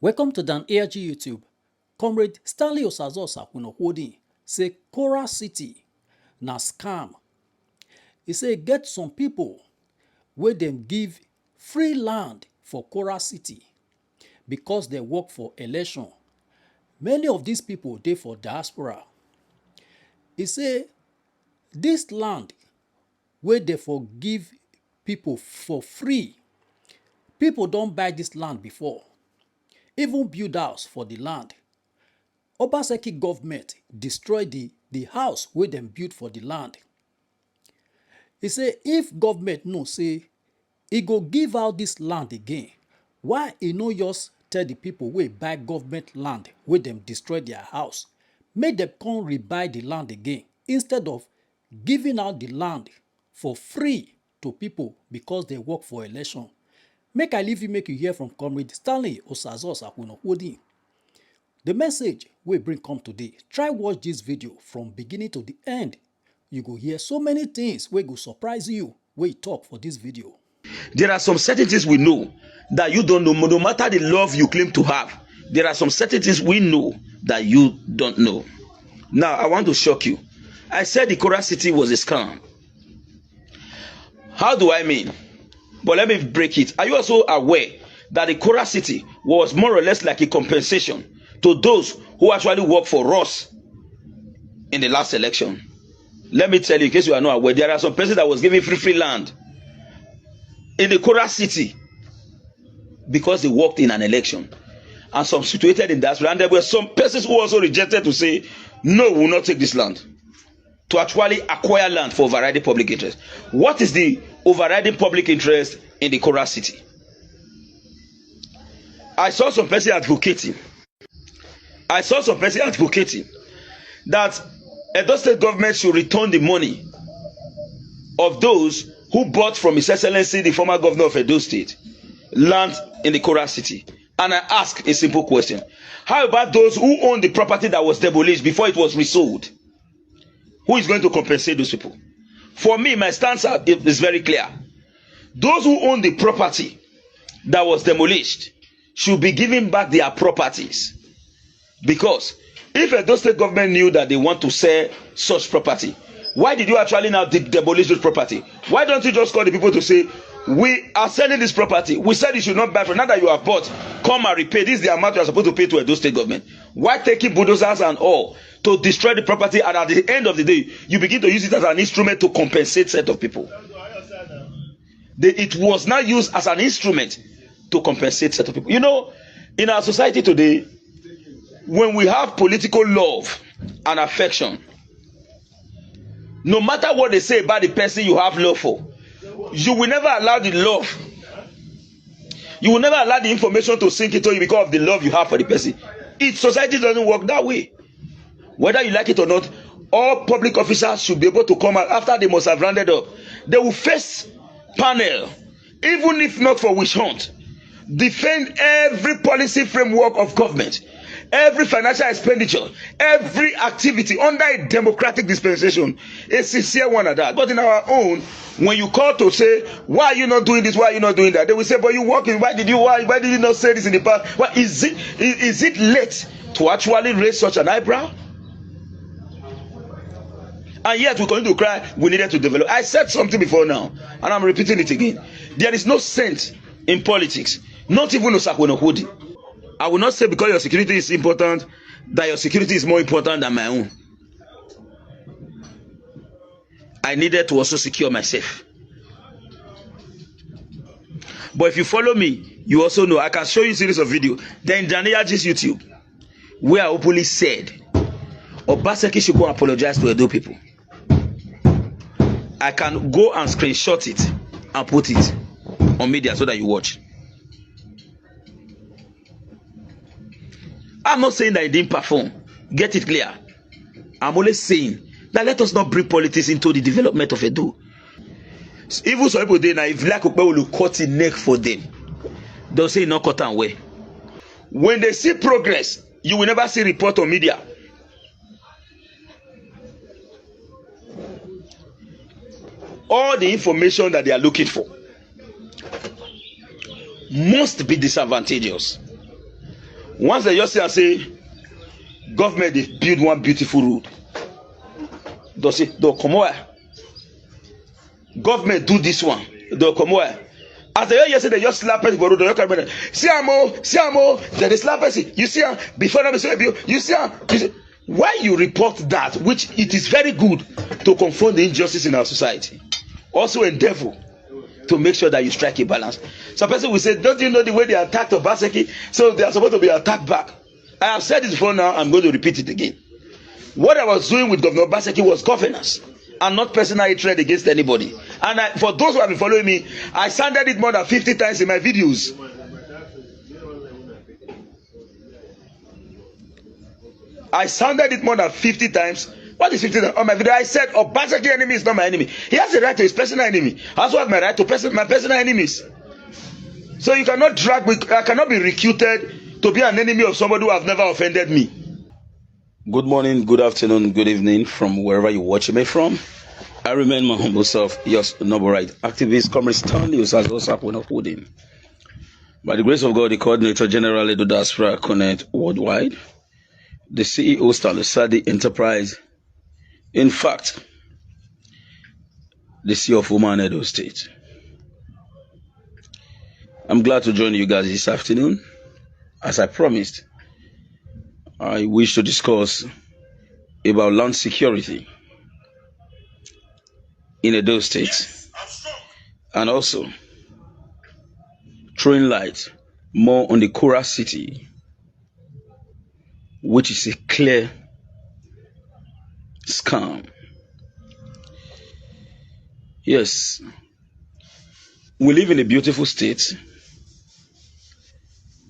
Welcome to Dan ARG YouTube. Comrade Stanley Osazosa Holding say Kora City na scam. He say get some people wey dem give free land for Kora City because they work for election. Many of these people dey for diaspora. He say this land wey dey for give people for free, people don buy this land before, even build house for the land. Obaseki government destroy the house wey dem build for the land. He say if government know say e go give out this land again, why e no just tell the people wey buy government land wey dem destroy their house, make dem come rebuy the land again instead of giving out the land for free to people because they work for election. Make I leave you, make you hear from Comrade Stanley Osazosa Holding. The message we bring come today. Try watch this video from beginning to the end. You go hear so many things wey go surprise you wey talk for this video. There are some certain things we know that you don't know. No matter the love you claim to have, there are some certain things we know that you don't know. Now, I want to shock you. I said the Kora City was a scam. How do I mean? But let me break it. Are you also aware that the Kora City was more or less like a compensation to those who actually worked for us in the last election? Let me tell you, in case you are not aware, there are some persons that was given free land in the Kora City because they worked in an election, and some situated in that. And there were some persons who also rejected to say, no, we will not take this land, to actually acquire land for overriding public interest. What is the overriding public interest in the Kora City? I saw some person advocating that Edo State government should return the money of those who bought from His Excellency the former governor of Edo State land in the Kora City. And I ask a simple question: how about those who own the property that was demolished before it was resold? Who is going to compensate those people? For me, my stance is very clear. Those who own the property that was demolished should be given back their properties. Because if Edo State government knew that they want to sell such property, why did you actually now demolish this property? Why don't you just call the people to say, we are selling this property, we said you should not buy from, now that you have bought, come and repay, this is the amount you are supposed to pay to Edo State government. Why taking bulldozers and all to destroy the property, and at the end of the day you begin to use it as an instrument to compensate set of people? It was now used as an instrument to compensate set of people. You know, in our society today, when we have political love and affection, no matter what they say about the person you have love for, you will never allow the love, you will never allow the information to sink into you because of the love you have for the person. Society doesn't work that way. Whether you like it or not, all public officers should be able to come out after they must have rounded up. They will face panel, even if not for witch hunt, defend every policy framework of government, every financial expenditure, every activity under a democratic dispensation, a sincere one at that. But in our own, when you call to say, why are you not doing this, why are you not doing that, they will say, but you working, why did you not say this in the past? Well, is it late to actually raise such an eyebrow? And yet we continue to cry, we needed to develop. I said something before now, and I'm repeating it again. There is no sense in politics, not even Osakwenohodi. I will not say because your security is important, that your security is more important than my own. I needed to also secure myself. But if you follow me, you also know I can show you a series of videos. Then Daniel's YouTube, where I openly said, Obaseki should go and apologize to Edo people. I can go and screenshot it and put it on media so that you watch. I'm not saying that he didn't perform. Get it clear. I'm only saying that let us not bring politics into the development of Edo. Even some people there now, if like will cut the neck for them, they'll say not cut and way. When they see progress, you will never see report on media. All the information that they are looking for must be disadvantageous. Once they just say, government dey build one beautiful road, they'll say, they'll come where? Government do this one, they'll come where? As they hear say they just slap person for road, they come see amo, they slap person. You see before them say you see why you report that, which it is very good to confront the injustice in our society. Also endeavor to make sure that you strike a balance. Some person will say, don't you know the way they attacked Obaseki? So they are supposed to be attacked back. I have said this before, now I'm going to repeat it again. What I was doing with Governor Obaseki was governance and not personal hatred against anybody. And for those who have been following me, I sounded it more than 50 times in my videos. I sounded it more than 50 times. What is 50 times? On my video, I said, Obaseki enemy is not my enemy. He has the right to his personal enemy. I also have my right to my personal enemies. So you cannot drag me, I cannot be reputed to be an enemy of somebody who has never offended me. Good morning, good afternoon, good evening from wherever you're watching me from. I remain my humble self, your noble right activist, Comrade Stanley Osazosakwenokudin. By the grace of God, the Coordinator General Edo Diaspora Connect Worldwide, the CEO Stanley Sadi Enterprise, in fact, the CEO of Woman Edo State. I'm glad to join you guys this afternoon. As I promised, I wish to discuss about land security in Edo State and also throwing light more on the Kora city, which is a clear scam. Yes, we live in a beautiful state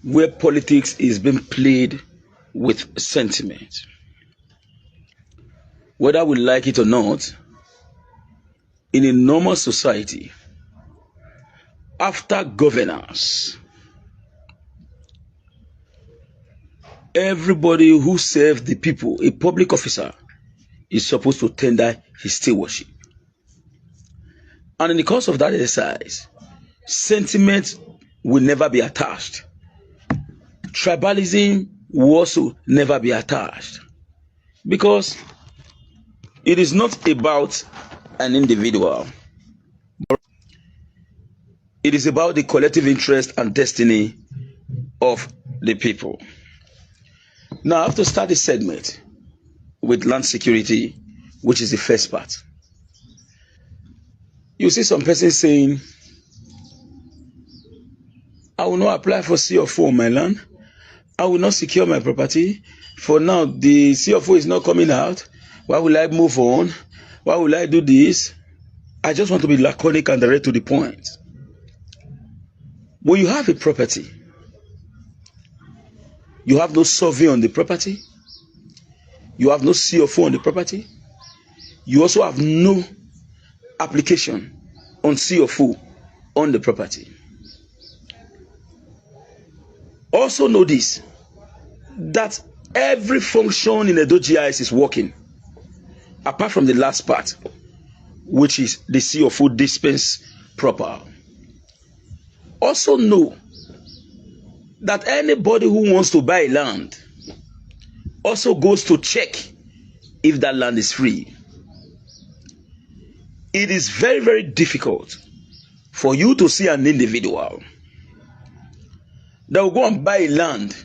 where politics is being played with sentiment. Whether we like it or not, in a normal society, after governance, everybody who serves the people, a public officer, is supposed to tender his stewardship. And in the course of that exercise, sentiment will never be attached. Tribalism will also never be attached. Because it is not about an individual, but it is about the collective interest and destiny of the people. Now I have to start this segment with land security, which is the first part. You see some person saying, I will not apply for CFO on my land. I will not secure my property. For now, the CFO is not coming out. Why will I move on? Why will I do this? I just want to be laconic and direct to the point. When you have a property, you have no survey on the property. You have no CFO on the property. You also have no application on CFO on the property. Also know this, that every function in Edo GIS is working, apart from the last part, which is the CFO dispense proper. Also know that anybody who wants to buy land also goes to check if that land is free. It is very, very difficult for you to see an individual that will go and buy land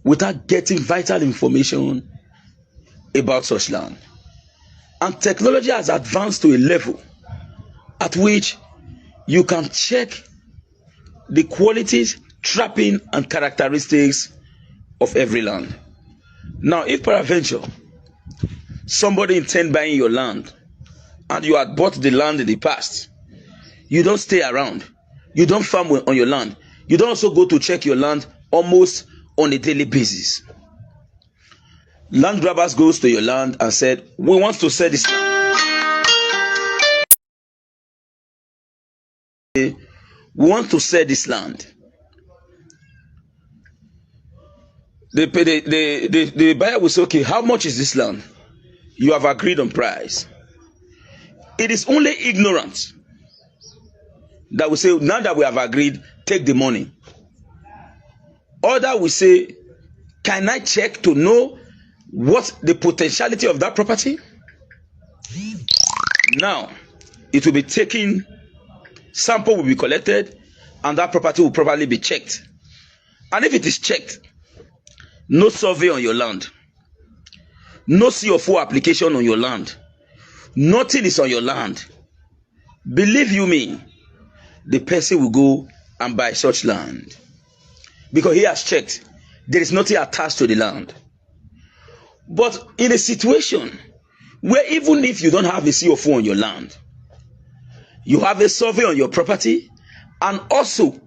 without getting vital information about such land. And technology has advanced to a level at which you can check the qualities, trapping, and characteristics of every land. Now, if peradventure somebody intends buying your land and you had bought the land in the past, you don't stay around, you don't farm on your land, you don't also go to check your land almost on a daily basis. Land grabbers goes to your land and said, we want to sell this land. We want to sell this land. The buyer will say, okay, how much is this land? You have agreed on price. It is only ignorance that will say, now that we have agreed, take the money. Other will say, Can I check to know what the potentiality of that property? Now, it will be taken, sample will be collected, and that property will probably be checked. And if it is checked, no survey on your land, no CFO application on your land, nothing is on your land, believe you me, the person will go and buy such land because he has checked. There is nothing attached to the land. But in a situation where even if you don't have a CFO on your land, you have a survey on your property, and also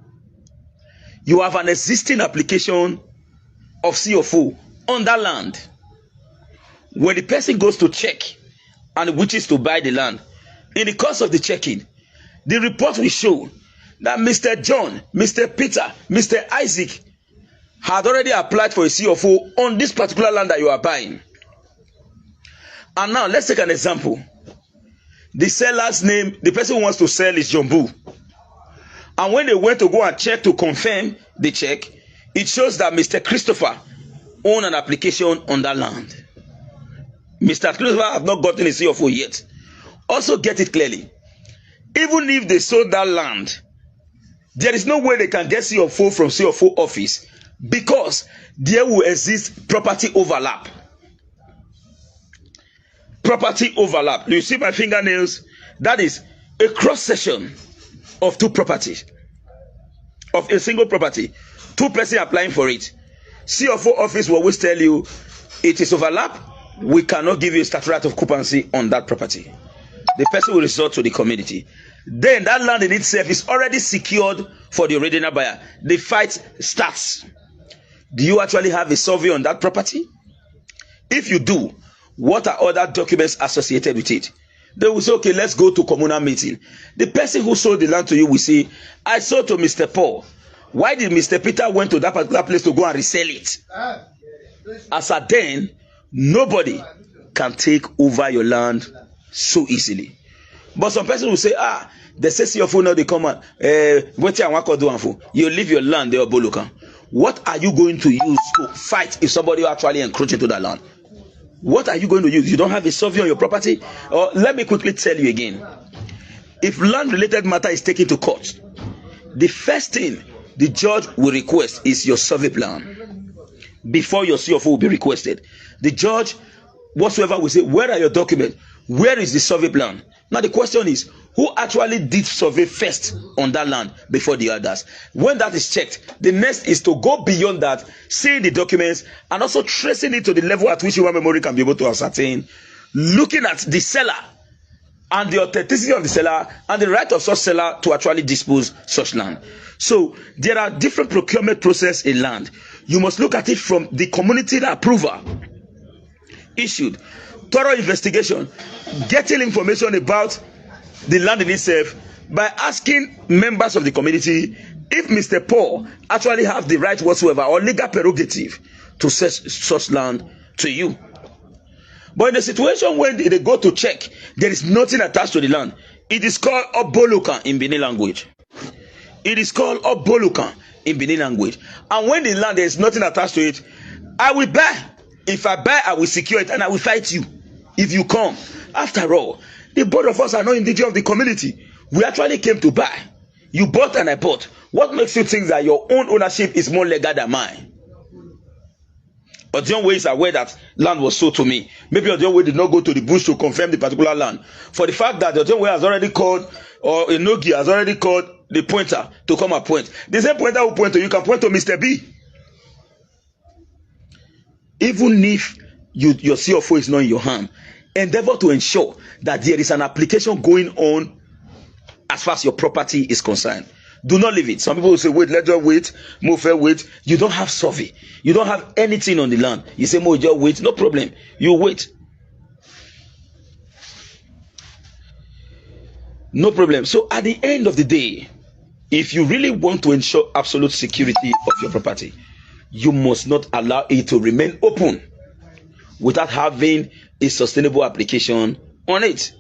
you have an existing application of CFO on that land. When the person goes to check and wishes to buy the land, in the course of the checking, the report will show that Mr. John, Mr. Peter, Mr. Isaac had already applied for a CFO on this particular land that you are buying. And now let's take an example. The seller's name, the person who wants to sell is John Boo. And when they went to go and check to confirm the check, it shows that Mr. Christopher owned an application on that land. Mr. Christopher have not gotten a CFO yet. Also get it clearly. Even if they sold that land, there is no way they can get CFO from CFO office because there will exist property overlap. Property overlap. You see my fingernails? That is a cross section of two properties, of a single property. Two persons applying for it. CFO office will always tell you it is overlap. We cannot give you a statutory right of occupancy on that property. The person will resort to the community. Then that land in itself is already secured for the original buyer. The fight starts. Do you actually have a survey on that property? If you do, what are other documents associated with it? They will say, okay, let's go to communal meeting. The person who sold the land to you will say, I sold to Mr. Paul. Why did Mr. Peter went to that particular place to go and resell it? As at then, nobody can take over your land so easily. But some person will say, they say CFO now they come and you leave your land there, Bolokan. What are you going to use to fight if somebody actually encroach into that land? What are you going to use? You don't have a survey on your property? Or let me quickly tell you again. If land-related matter is taken to court, the first thing the judge will request is your survey plan. Before your CFO will be requested, the judge, whatsoever, will say, where are your documents? Where is the survey plan? Now the question is, who actually did survey first on that land before the others? When that is checked, the next is to go beyond that, seeing the documents and also tracing it to the level at which human memory can be able to ascertain, looking at the seller and the authenticity of the seller and the right of such seller to actually dispose such land. So there are different procurement process in land. You must look at it from the community approval issued, thorough investigation, getting information about the land in itself by asking members of the community if Mr. Paul actually have the right whatsoever or legal prerogative to such land to you. But in a situation when they go to check, there is nothing attached to the land. It is called Obolukan in Benin language. It is called Obolukan in Benin language. And when the land there is nothing attached to it, I will buy. If I buy, I will secure it and I will fight you if you come. After all, the both of us are not indigenous of the community. We actually came to buy. You bought and I bought. What makes you think that your own ownership is more legal than mine? Odion Way is aware that land was sold to me. Maybe Odion Way did not go to the bush to confirm the particular land. For the fact that Odion Way has already called, or Enogi has already called the pointer to come and point. The same pointer who point to you can point to Mr. B. Even if your CFO is not in your hand, endeavor to ensure that there is an application going on as far as your property is concerned. Do not leave it. Some people will say, wait, let us wait, move fair, wait. You don't have survey. You don't have anything on the land. You say, more just wait. No problem. You wait. No problem. So at the end of the day, if you really want to ensure absolute security of your property, you must not allow it to remain open without having a sustainable application on it.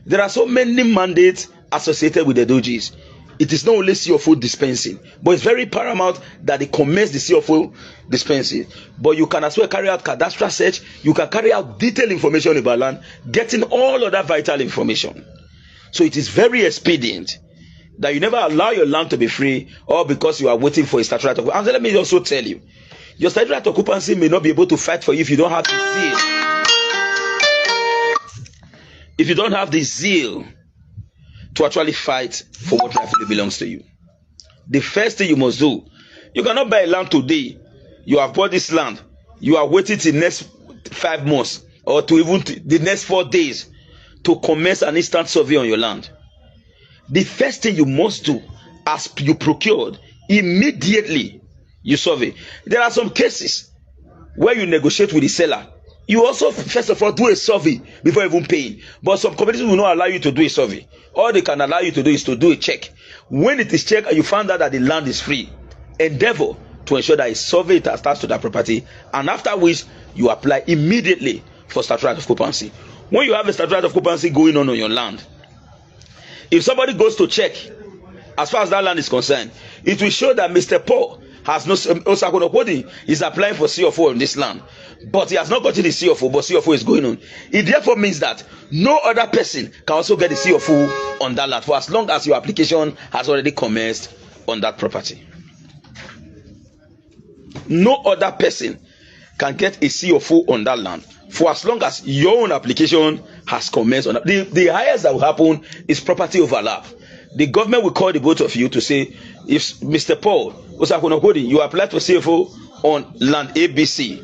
There are so many mandates associated with the dojis. it is not only CFO dispensing, but it's very paramount that they commence the CFO dispensing. But you can as well carry out cadastral search, you can carry out detailed information about land, getting all of that vital information. So it is very expedient that you never allow your land to be free, or because you are waiting for a statutory occupancy. And let me also tell you, your statutory occupancy may not be able to fight for you if you don't have the zeal. If you don't have the zeal to actually fight for what rightfully belongs to you. The first thing you must do, you cannot buy a land today. You have bought this land, you are waiting till next 5 months or to even the next 4 days to commence an instant survey on your land. The first thing you must do, as you procured, immediately you survey. There are some cases where you negotiate with the seller. You also first of all do a survey before even paying. But some communities will not allow you to do a survey. All they can allow you to do is to do a check. When it is checked and you find out that the land is free, endeavor to ensure that a survey is attached to that property, and after which you apply immediately for statutory occupancy. When you have a statutory occupancy going on your land, if somebody goes to check, as far as that land is concerned, it will show that Mr. Paul has no Osakunokodi is applying for CFO on this land, but he has not gotten the CFO, but CFO is going on. It therefore means that no other person can also get the CFO on that land for as long as your application has already commenced on that property. No other person can get a CFO on that land for as long as your own application has commenced on that. The highest that will happen is property overlap. The government will call the both of you to say, if Mr. Paul Osakunokodi, you applied for CFO on land ABC.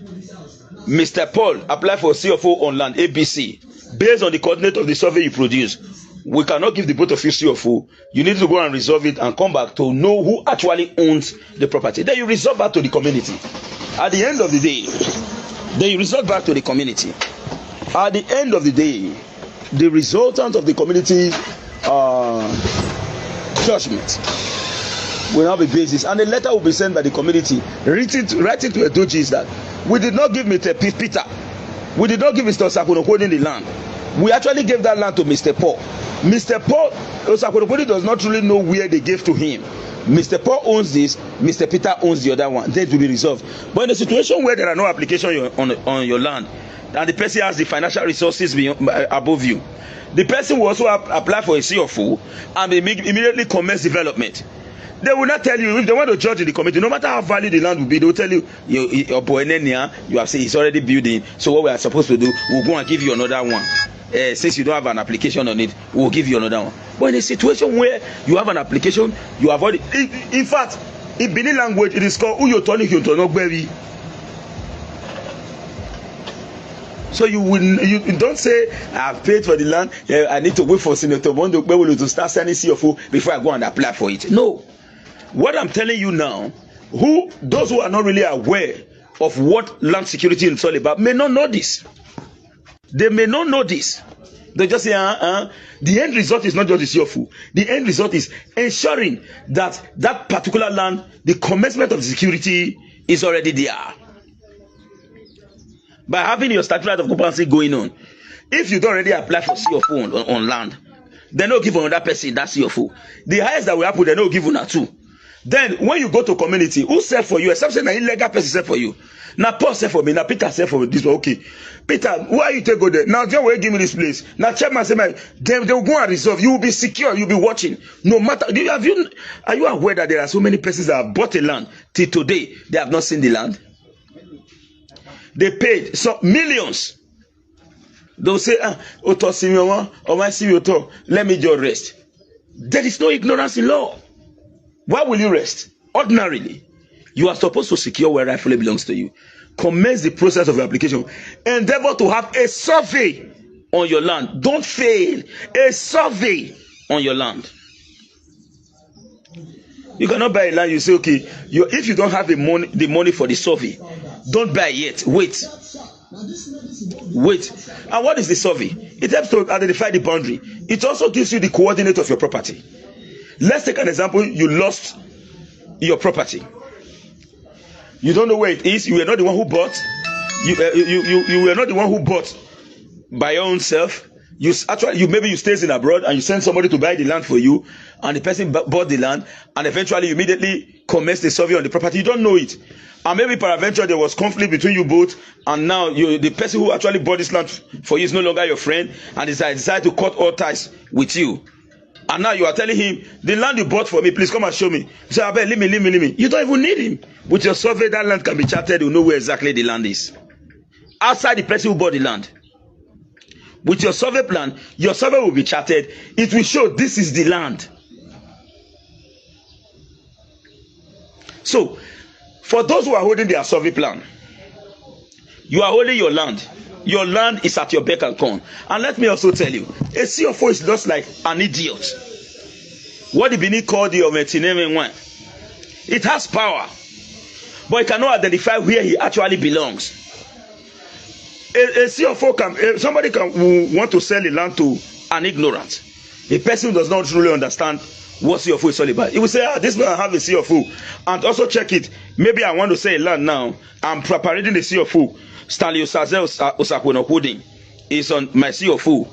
Mr. Paul applied for CFO on land ABC. Based on the coordinate of the survey you produce, we cannot give the both of you CFO. You need to go and resolve it and come back to know who actually owns the property. Then you resolve back to the community. At the end of the day, then you resolve back to the community. At the end of the day, the resultant of the community judgment will now be basis, and a letter will be sent by the community writing to a Dojis that we did not give Mr. Peter, we did not give Mr. Osakunokodi the land. We actually gave that land to Mr. Paul. Mr. Paul Osakunokodi does not really know where they gave to him. Mr. Paul owns this, Mr. Peter owns the other one. That will be resolved. But in a situation where there are no application on your land, and the person has the financial resources above you, the person will also apply for a CFO and immediately commence development. They will not tell you, if they want to judge in the committee, no matter how valid the land will be, they will tell you, your boy Nenia, you have said it's already building, so what we are supposed to do, we'll go and give you another one. Since you don't have an application on it, we'll give you another one. But in a situation where you have an application, you have already, in fact, in Benin language, it is called Uyotoni Hyuntonogbewi. So you don't say, I have paid for the land, I need to wait for Senator Mondo to start sending CFO before I go and apply for it. No. What I'm telling you now, those who are not really aware of what land security is all about may not know this. They may not know this. They just say, the end result is not just the CFO. The end result is ensuring that that particular land, the commencement of the security is already there. By having your statutory occupancy going on, if you don't already apply for CFO on land, they don't give another person that CFO. The highest that will happen, they don't give you that too. Then when you go to community, who sell for you? Except saying an illegal person sell for you. Now Paul sell for me. Now Peter sell for this one. Okay, Peter, why you take go there? Now John will give me this place. Now chairman say, they will go and resolve. You will be secure. You will be watching. No matter. Are you aware that there are so many persons that have bought a land till today they have not seen the land? They paid some millions. They'll say, let me just rest. There is no ignorance in law. Why will you rest? Ordinarily, you are supposed to secure where rightfully belongs to you. Commence the process of your application. Endeavor to have a survey on your land. Don't fail. A survey on your land. You cannot buy a land. You say, okay, if you don't have the money for the survey, don't buy yet. Wait. And what is the survey? It helps to identify the boundary. It also gives you the coordinate of your property. Let's take an example. You lost your property. You don't know where it is. You were not the one who bought. You were not the one who bought by your own self. Maybe you stays in abroad and you send somebody to buy the land for you, and the person bought the land, and eventually you immediately commence the survey on the property. You don't know it, and maybe peradventure there was conflict between you both, and now the person who actually bought this land for you is no longer your friend, and decide to cut all ties with you. And now you are telling him, the land you bought for me, please come and show me. You say, Abel, leave me. You don't even need him. With your survey, that land can be charted. You know where exactly the land is. Outside the person who bought the land. With your survey plan, your survey will be charted. It will show this is the land. So, for those who are holding their survey plan, you are holding your land. Your land is at your beck and call. And let me also tell you, a CFO is just like an idiot. What the Benin called the Ometineme one. It has power, but it cannot identify where he actually belongs. A CFO somebody can want to sell the land to an ignorant, a person who does not truly understand what CFO is all about. He will say, this man have a CFO, and also check it. Maybe I want to sell a land now. I'm preparing the CFO. Stanley Osakweno Holding is on my CFO,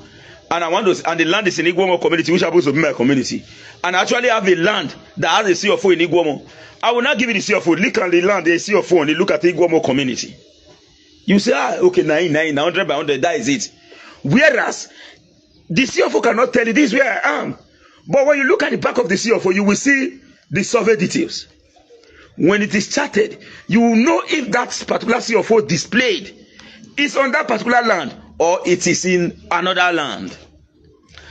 and and the land is in Igbomo community, which happens to be my community. And I actually have a land that has a CFO in Igbomo. I will not give you the CFO. Look at the land, the CFO, and look at the Igbomo community. You say, okay, 100 by 100, that is it. Whereas the CFO cannot tell you this is where I am. But when you look at the back of the CFO, you will see the survey details. When it is charted, you will know if that particular CFO displayed is on that particular land or it is in another land.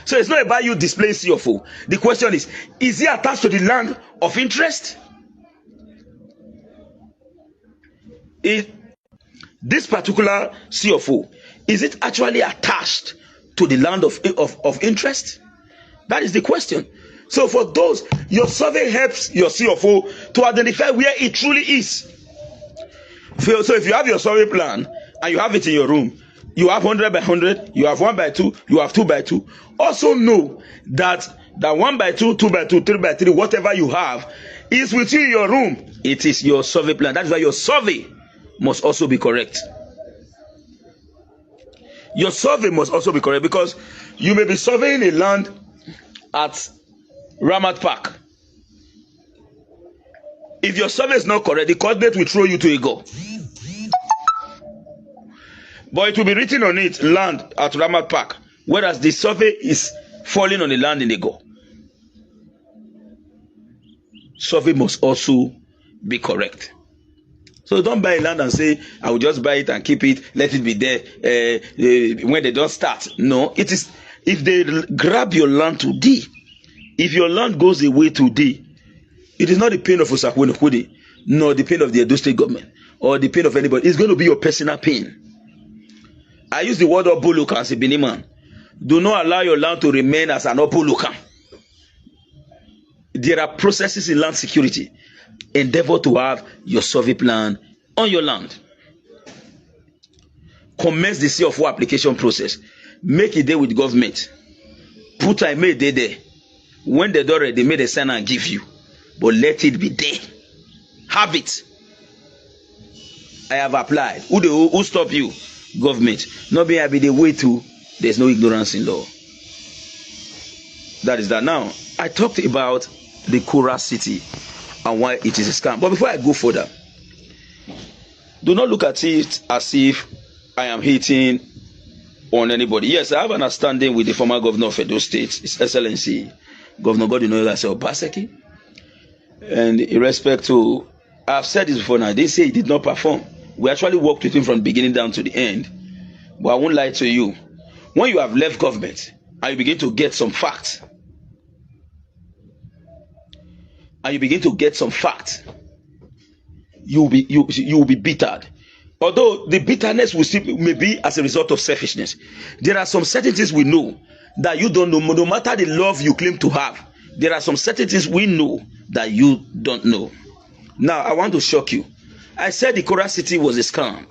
So it's not about you displaying CFO. The question is it attached to the land of interest? This particular CFO, is it actually attached to the land of interest? That is the question. So for those, your survey helps your CFO to identify where it truly is. So if you have your survey plan and you have it in your room, you have 100 by 100, you have 1 by 2, you have 2 by 2. Also know that 1 by 2, 2 by 2, 3 by 3, whatever you have, is within your room. It is your survey plan. That is why your survey must also be correct. Your survey must also be correct, because you may be surveying a land at Ramat Park. If your survey is not correct, the coordinate will throw you to a go. But it will be written on it, land at Ramat Park, whereas the survey is falling on the land in the go. Survey must also be correct. So don't buy a land and say, I will just buy it and keep it, let it be there when they don't start. No, it is, if they grab your land today, if your land goes away today, it is not the pain of Osakweno Kudi, nor the pain of the Edo State government, or the pain of anybody. It's going to be your personal pain. I use the word Obuluka as a Benin man. Do not allow your land to remain as an Obuluka. There are processes in land security. Endeavor to have your survey plan on your land. Commence the CFO application process. Make it there with government. Put a mail there. When they're ready, they made a sign and give you. But let it be there. Have it. I have applied. Who stop you? Government. Not being happy the way to. There's no ignorance in law. That is that. Now, I talked about the Kora city and why it is a scam. But before I go further, do not look at it as if I am hating on anybody. Yes, I have an understanding with the former governor of Edo State, His Excellency Governor Godwin Obaseki. And in respect to, I've said this before now, they say he did not perform. We actually worked with him from the beginning down to the end. But I won't lie to you. When you have left government and you begin to get some facts, you will be bittered. Although the bitterness will still may be as a result of selfishness. There are some certain things we know that you don't know. No matter the love you claim to have, there are some certain things we know that you don't know. Now, I want to shock you. I said the Kora city was a scam.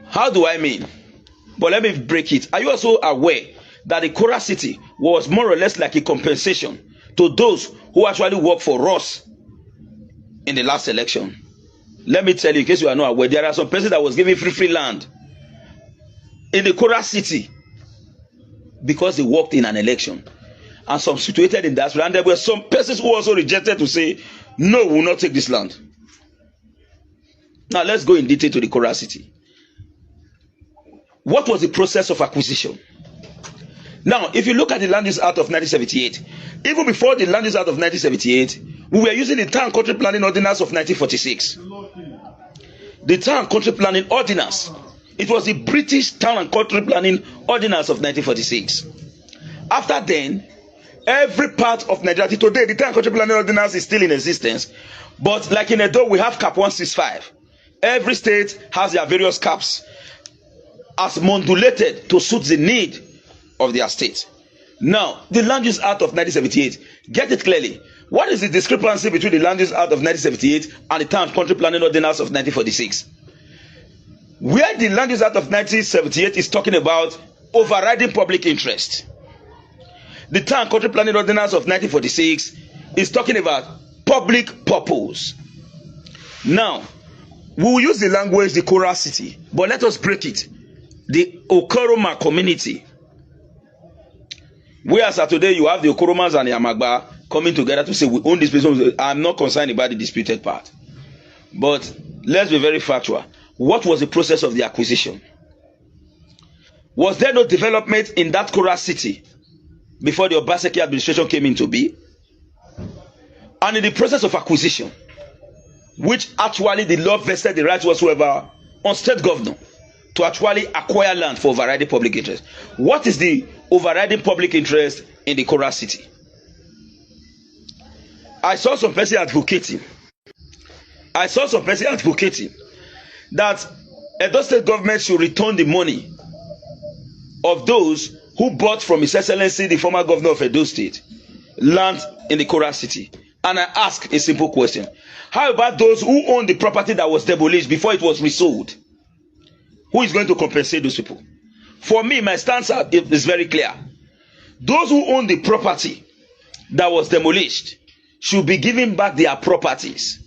How do I mean? But let me break it. Are you also aware that the Kora city was more or less like a compensation to those who actually worked for us in the last election? Let me tell you, in case you are not aware, there are some persons that was given free land in the Kora city because they worked in an election, and some situated in diaspora, and there were some persons who also rejected to say, no, we will not take this land. Now let's go in detail to the Kora city. What was the process of acquisition? Now, if you look at the Land Use Act of 1978, even before the Land Use Act of 1978, we were using the Town Country Planning Ordinance of 1946. The Town Country Planning Ordinance. It was the British Town and Country Planning Ordinance of 1946. After then, every part of Nigeria, today, the Town and Country Planning Ordinance is still in existence. But like in Edo, we have Cap 165. Every state has their various caps as modulated to suit the need of their state. Now, the Land Use Act of 1978, get it clearly. What is the discrepancy between the Land Use Act of 1978 and the Town and Country Planning Ordinance of 1946? Where the Land Use Act of 1978 is talking about overriding public interest, the Town and Country Planning Ordinance of 1946 is talking about public purpose. Now, we will use the language the Kora city, but let us break it. The Okoroma community. Whereas today you have the Okoromas and the Amagba coming together to say we own this place. I'm not concerned about the disputed part. But let's be very factual. What was the process of the acquisition? Was there no development in that Kora city before the Obaseki administration came into being? And in the process of acquisition, which actually the law vested the right whatsoever on state governor to actually acquire land for overriding public interest. What is the overriding public interest in the Kora city? I saw some person advocating that Edo state government should return the money of those who bought from His Excellency the former governor of Edo State land in the Kora city. And I ask a simple question. How about those who own the property that was demolished before it was resold? Who is going to compensate those people? For me, my stance is very clear. Those who own the property that was demolished should be given back their properties.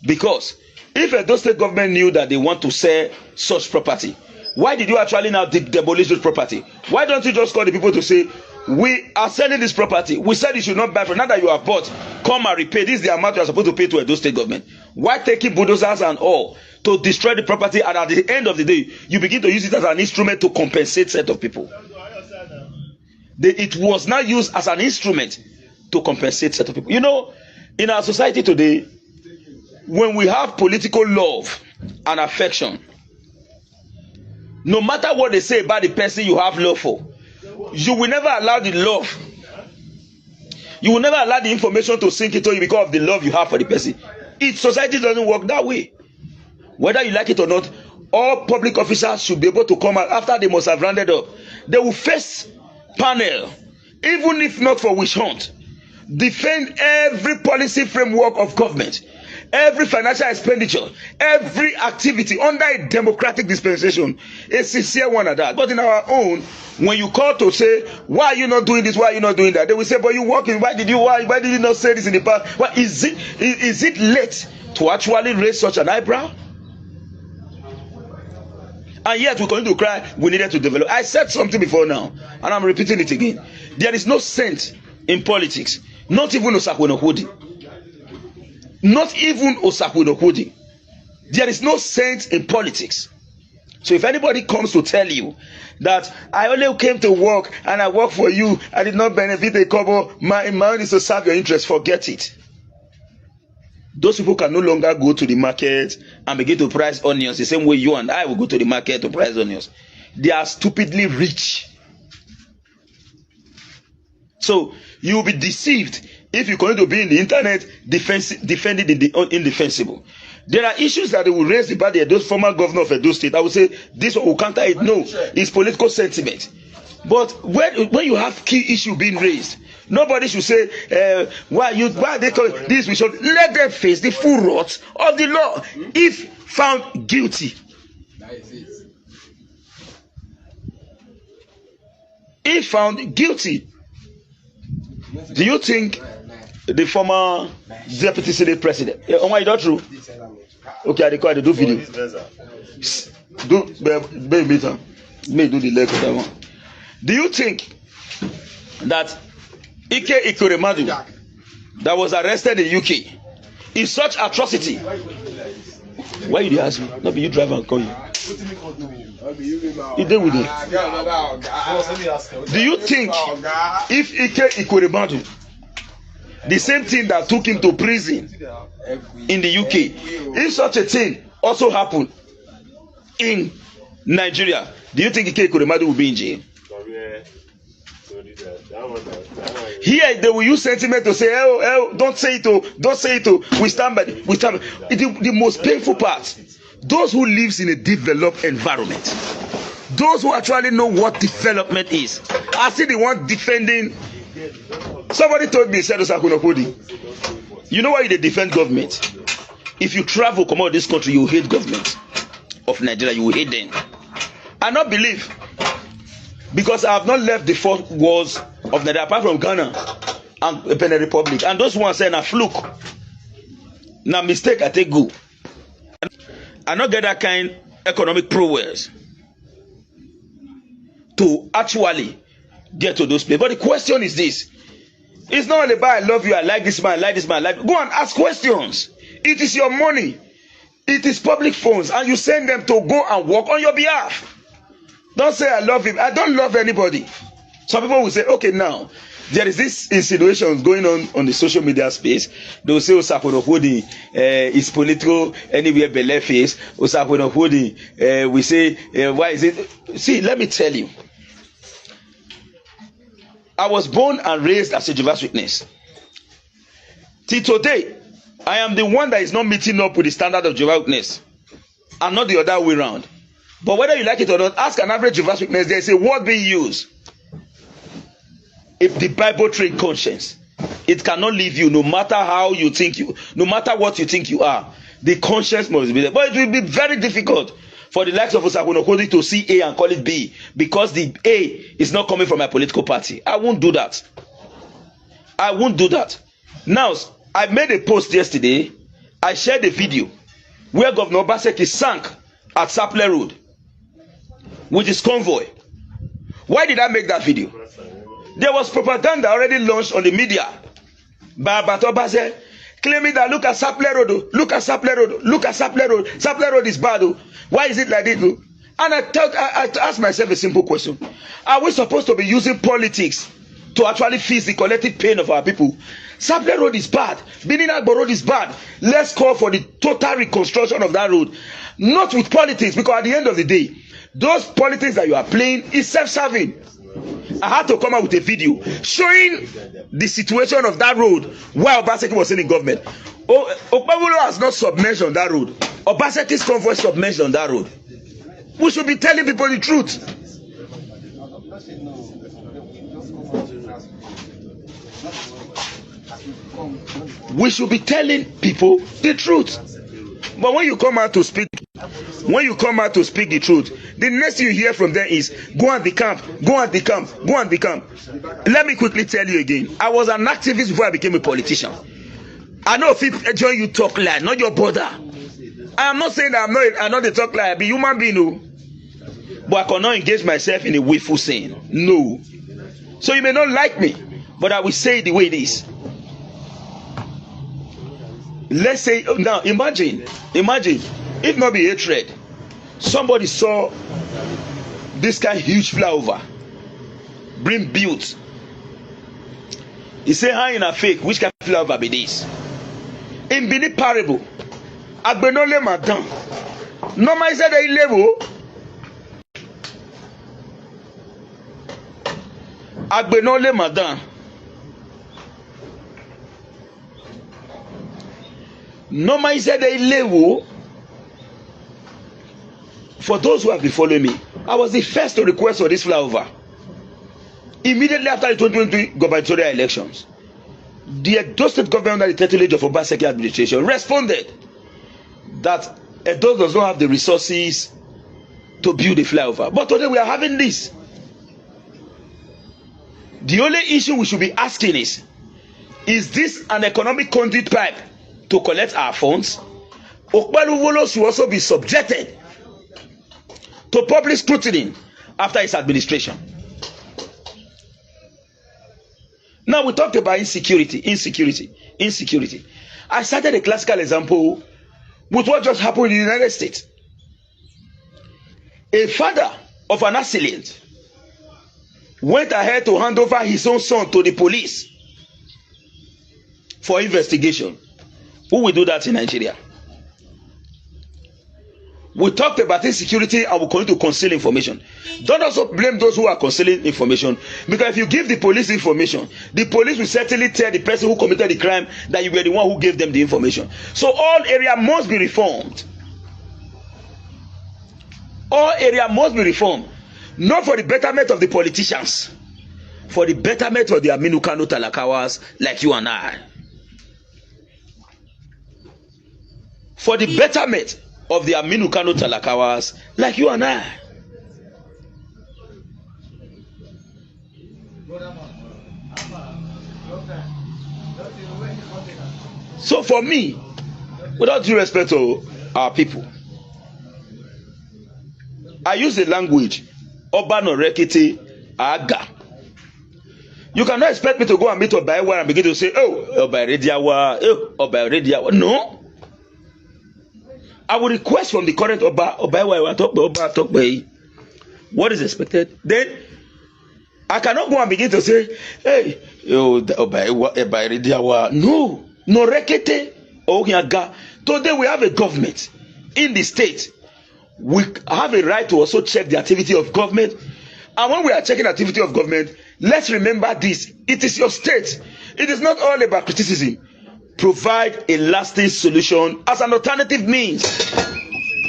Because if Edo state government knew that they want to sell such property, why did you actually now demolish this property? Why don't you just call the people to say, we are selling this property. We said you should not buy from. Now that you have bought, come and repay. This is the amount you are supposed to pay to Edo state government. Why taking bulldozers and all to destroy the property, and at the end of the day, you begin to use it as an instrument to compensate set of people? It was now used as an instrument to compensate set of people. You know, in our society today, when we have political love and affection, no matter what they say about the person you have love for, you will never allow the love, you will never allow the information to sink into you because of the love you have for the person. Society doesn't work that way. Whether you like it or not, all public officers should be able to come out after they must have rounded up. They will face panel, even if not for witch hunt, defend every policy framework of government, every financial expenditure, every activity under a democratic dispensation, a sincere one at that. But in our own, when you call to say, why are you not doing this, why are you not doing that, they will say, but you working, why did you not say this in the past? Well, is it late to actually raise such an eyebrow? And yet we're going to cry, we needed to develop. I said something before now, and I'm repeating it again. There is no saint in politics, not even Osakwenokwodi. Not even Osakwenokwodi. There is no saint in politics. So if anybody comes to tell you that I only came to work and I work for you, I did not benefit a couple, my own is to serve your interest, forget it. Those people can no longer go to the market and begin to price onions the same way you and I will go to the market to price onions. They are stupidly rich. So you will be deceived if you continue to be in the internet defending the indefensible. There are issues that they will raise about the former governor of Edo State. I would say this one will counter it. No, it's political sentiment. But when you have key issue being raised, nobody should say why they call this. We should let them face the full wrath of the law if found guilty. If found guilty, do you think the former deputy senate president? Is that true? Okay, I record. Do video. Do the leg of that one. Do you think that Ike Ikoremadu that was arrested in UK is such atrocity? Why you ask me? Not be you drive and call you. You deal with it. Do you think if Ike Ikoremadu, the same thing that took him to prison in the UK, if such a thing also happened in Nigeria, do you think Ike Ikoremadu will be in jail? Here they will use sentiment to say, oh, don't say it, don't say it, we stand by it, we stand by it. The most painful part, those who lives in a developed environment, those who actually know what development is, are still the one defending. Somebody told me, said you know why they defend government? If you travel, come out of this country, you hate government of Nigeria, you will hate them. I not believe, because I have not left the four walls of Nigeria apart from Ghana and Benin Republic, and those ones say na fluke, na mistake I take go. I not get that kind economic prowess to actually get to those places. But the question is this: it's not only about I love you, I like this man, I like this man, I like. Go and ask questions. It is your money, it is public funds, and you send them to go and work on your behalf. Don't say I love him. I don't love anybody. Some people will say, okay, now there is this insinuation going on the social media space. They will say Osakwonokodi is political anywhere belle face. Osakwonokodi, we say, why is it? See, let me tell you. I was born and raised as a Jehovah's Witness. Till today, I am the one that is not meeting up with the standard of Jehovah's Witness, and not the other way around. But whether you like it or not, ask an average Jehovah's Witness, there is a word being used. If the Bible train conscience, it cannot leave you, no matter how you think you, no matter what you think you are. The conscience must be there. But it will be very difficult for the likes of Osakwonokodi to see A and call it B, because the A is not coming from my political party. I won't do that. I won't do that. Now, I made a post yesterday. I shared a video where Governor Obaseki sank at Sapele Road with his convoy. Why did I make that video? There was propaganda already launched on the media by Abato Obase, claiming that look at Sapele Road, look at Sapele Road, look at Sapele Road. Sapele Road is bad. Why is it like this? And I asked myself a simple question: are we supposed to be using politics to actually fix the collective pain of our people? Sapele Road is bad. Binina Road is bad. Let's call for the total reconstruction of that road. Not with politics, because at the end of the day, those politics that you are playing is self-serving. I had to come out with a video showing the situation of that road while Obaseki was in government. Okpebholo has not submerged on that road. Obaseki's convoy submerged on that road. We should be telling people the truth. We should be telling people the truth. But when you come out to speak the truth, the next thing you hear from them is go and the camp, go and the camp, go and the camp. Let me quickly tell you again. I was an activist before I became a politician. I know if it join you talk lie, not your brother. I am not saying that I'm not a talk lie. I be human being, no. But I cannot engage myself in a willful sin. No. So you may not like me, but I will say it the way it is. Let's say now, imagine if not be hatred, somebody saw this kind of huge flyover being built. He say, how in a fake, which kind of flyover be this? In Bini parable, Agbenole Madam, normal said a level. Agbenole Madam. Normal said a level. For those who have been following me, I was the first to request for this flyover. Immediately after the 2023 gubernatorial elections, the Edo State government under the tutelage of Obaseki administration responded that Edo does not have the resources to build a flyover. But today we are having this. The only issue we should be asking is this an economic conduit pipe to collect our funds? Okpebholo should also be subjected to public scrutiny after his administration. Now we talked about insecurity. I cited a classical example with what just happened in the United States. A father of an assailant went ahead to hand over his own son to the police for investigation. Who will do that in Nigeria? We talked about insecurity and we're going to conceal information. Don't also blame those who are concealing information, because if you give the police information, the police will certainly tell the person who committed the crime that you were the one who gave them the information. So all area must be reformed. All area must be reformed. Not for the betterment of the politicians, for the betterment of the Aminu Kano Talakawas like you and I. For the betterment of the Aminu Kano Talakawas like you and I. So for me, without due respect to our people, I use the language Oba no rekete aga. You cannot expect me to go and meet Obaiwa and begin to say, oh, Obairediawa, oh, Obairediawa. No. I will request from the current Obaiwa, what is expected. Then I cannot go and begin to say, hey, Obairediawa. No. No rekete ogaga. Today we have a government in the state. We have a right to also check the activity of government. And when we are checking activity of government, let's remember this. It is your state. It is not all about criticism. Provide a lasting solution as an alternative means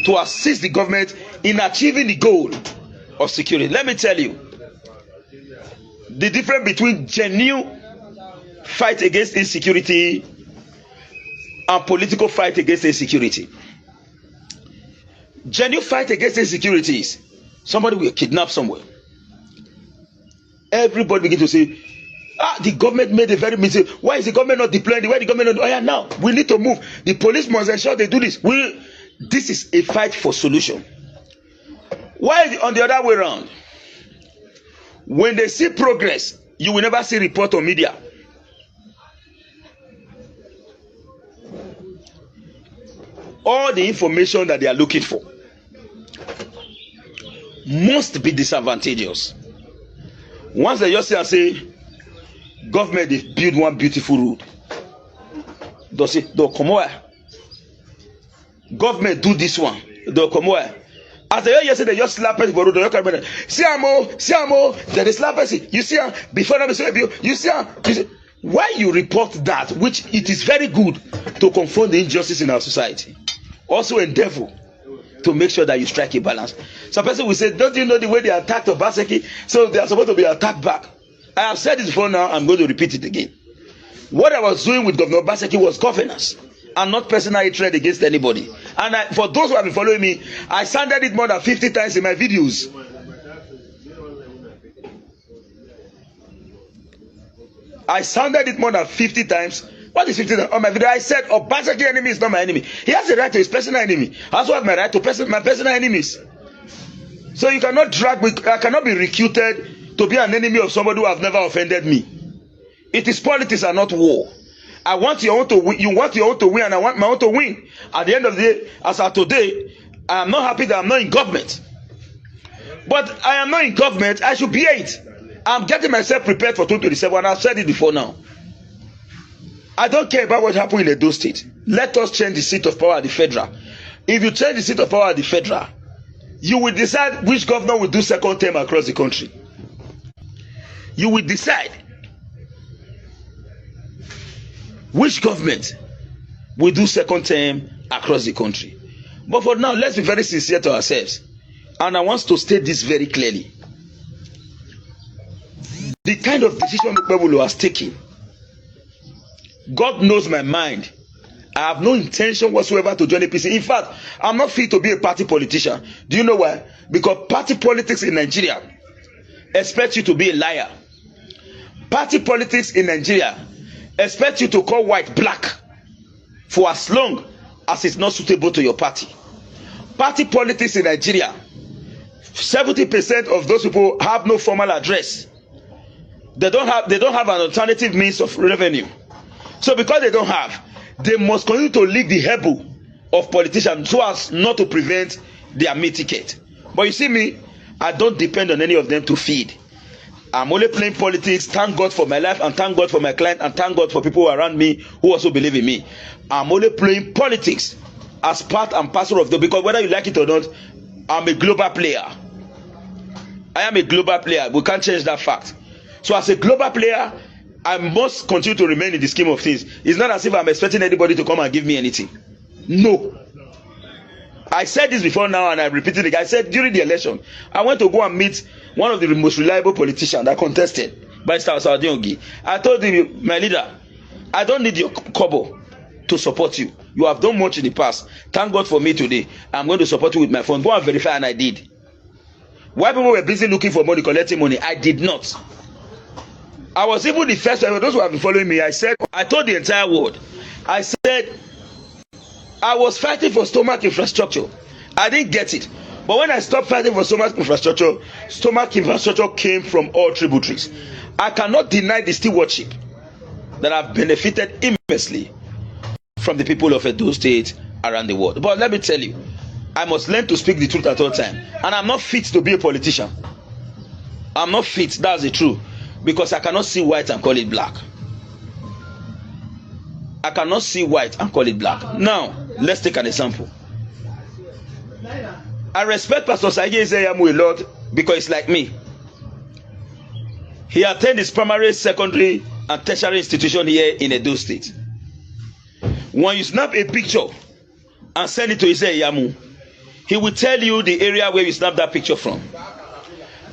to assist the government in achieving the goal of security. Let me tell you, the difference between genuine fight against insecurity and political fight against insecurity. Genuine fight against insecurity is somebody will kidnap somewhere. Everybody begin to say, the government made a very mistake. Why is the government not deploying? Why the government not? Oh yeah, now we need to move. The police must ensure they do this. This is a fight for solution. Why on the other way around? When they see progress, you will never see report on media. All the information that they are looking for must be disadvantageous. Once they just say, government they build one beautiful road, they'll say, they'll come over. Government do this one, they'll come over. As they just say, they just slap person for road, they'll come over. See amo, then they slap person. You see before them, you see why you report that, which it is very good to confront the injustice in our society. Also endeavor to make sure that you strike a balance. Some person will say, don't you know the way they attacked Obaseki? So they are supposed to be attacked back. I have said it before now, I'm going to repeat it again. What I was doing with Governor Obaseki was governance and not personal hatred against anybody. And for those who have been following me, I sounded it more than 50 times in my videos. I sounded it more than 50 times. What is 50 times? On my video, I said, Obaseki enemy is not my enemy. He has a right to his personal enemy. I also have my right to my personal enemies. So you cannot drag me. I cannot be reputed to be an enemy of somebody who has never offended me. It is politics and not war. I want your own to win. You want your own to win, and I want my own to win. At the end of the day, as of today, I am not happy that I'm not in government. But I am not in government. I should be it. I'm getting myself prepared for 2027, and I've said it before now. I don't care about what happened in Edo State. Let us change the seat of power at the federal. If you change the seat of power at the federal, you will decide which governor will do second term across the country. You will decide which government will do second term across the country. But for now, let's be very sincere to ourselves. And I want to state this very clearly. The kind of decision Mukbebulu has taken, God knows my mind. I have no intention whatsoever to join APC. In fact, I'm not fit to be a party politician. Do you know why? Because party politics in Nigeria expect you to be a liar. Party politics in Nigeria expect you to call white black for as long as it's not suitable to your party. Party politics in Nigeria, 70% of those people have no formal address. They don't have an alternative means of revenue. So because they don't have, they must continue to leak the hebel of politicians so as not to prevent their meal ticket. But you see me, I don't depend on any of them to feed. I'm only playing politics. Thank God for my life, and thank God for my client, and thank God for people around me who also believe in me. I'm only playing politics as part and parcel of the, because whether you like it or not, I'm a global player. I am a global player. We can't change that fact. So as a global player, I must continue to remain in the scheme of things. It's not as if I'm expecting anybody to come and give me anything. No. I said this before now, and I repeated it. I said during the election, I went to go and meet one of the most reliable politicians that contested, Barrister Saudiongi. I told him, my leader, I don't need your kobo to support you. You have done much in the past. Thank God for me today. I'm going to support you with my phone. Go and verify, and I did. While people were busy looking for money, collecting money, I did not. I was even the first one. Those who have been following me, I told the entire world, I said, I was fighting for stomach infrastructure. I didn't get it. But when I stopped fighting for stomach infrastructure came from all tributaries. I cannot deny the stewardship that I've benefited immensely from the people of Edo State around the world. But let me tell you, I must learn to speak the truth at all times. And I'm not fit to be a politician. I'm not fit, that's the truth. Because I cannot see white and call it black. I cannot see white and call it black. Now, let's take an example. I respect Pastor Saige Ezeyamu a lot because it's like me. He attended his primary, secondary, and tertiary institution here in Edo State. When you snap a picture and send it to Ezeyamu, he will tell you the area where you snap that picture from.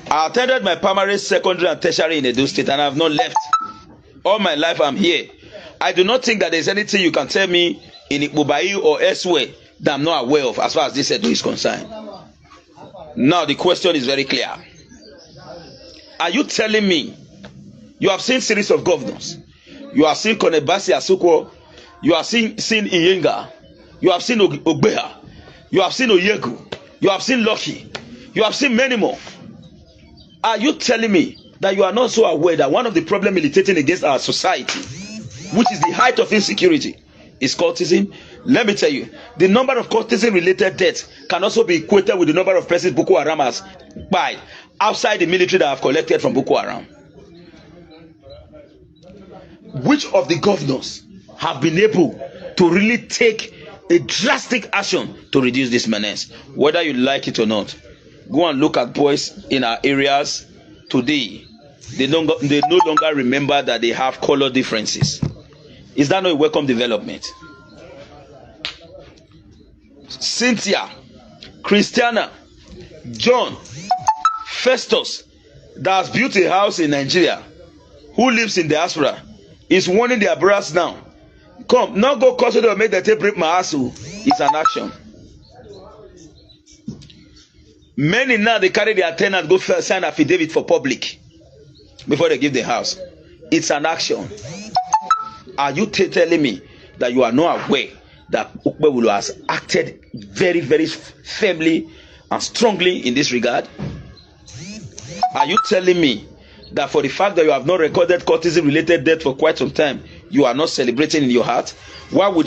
I attended my primary, secondary, and tertiary in Edo State, and I have not left. All my life I'm here. I do not think that there's anything you can tell me in Ikbubai or elsewhere that I'm not aware of as far as this Edo is concerned. Now the question is very clear. Are you telling me you have seen series of governors? You have seen Konebasi Asukwo, you have seen Iyenga, you have seen Ogbeha, you have seen Oyegu, you have seen Lucky, you have seen many more. Are you telling me that you are not so aware that one of the problems militating against our society, which is the height of insecurity, is cultism? Let me tell you, the number of cultism related deaths can also be equated with the number of persons Boko Haram has died outside the military that have collected from Boko Haram. Which of the governors have been able to really take a drastic action to reduce this menace? Whether you like it or not, go and look at boys in our areas today. They no longer remember that they have color differences. Is that not a welcome development? Cynthia, Christiana, John, Festus, that has built a house in Nigeria, who lives in diaspora, is warning their brothers now. Come, now go cause to make the tape break my ass. It's an action. Many now they carry their tenant go sign affidavit for public before they give the house. It's an action. Are you telling me that you are not aware that Ukbewulu has acted very, very firmly and strongly in this regard? Are you telling me that for the fact that you have not recorded cultism related death for quite some time, you are not celebrating in your heart? Why will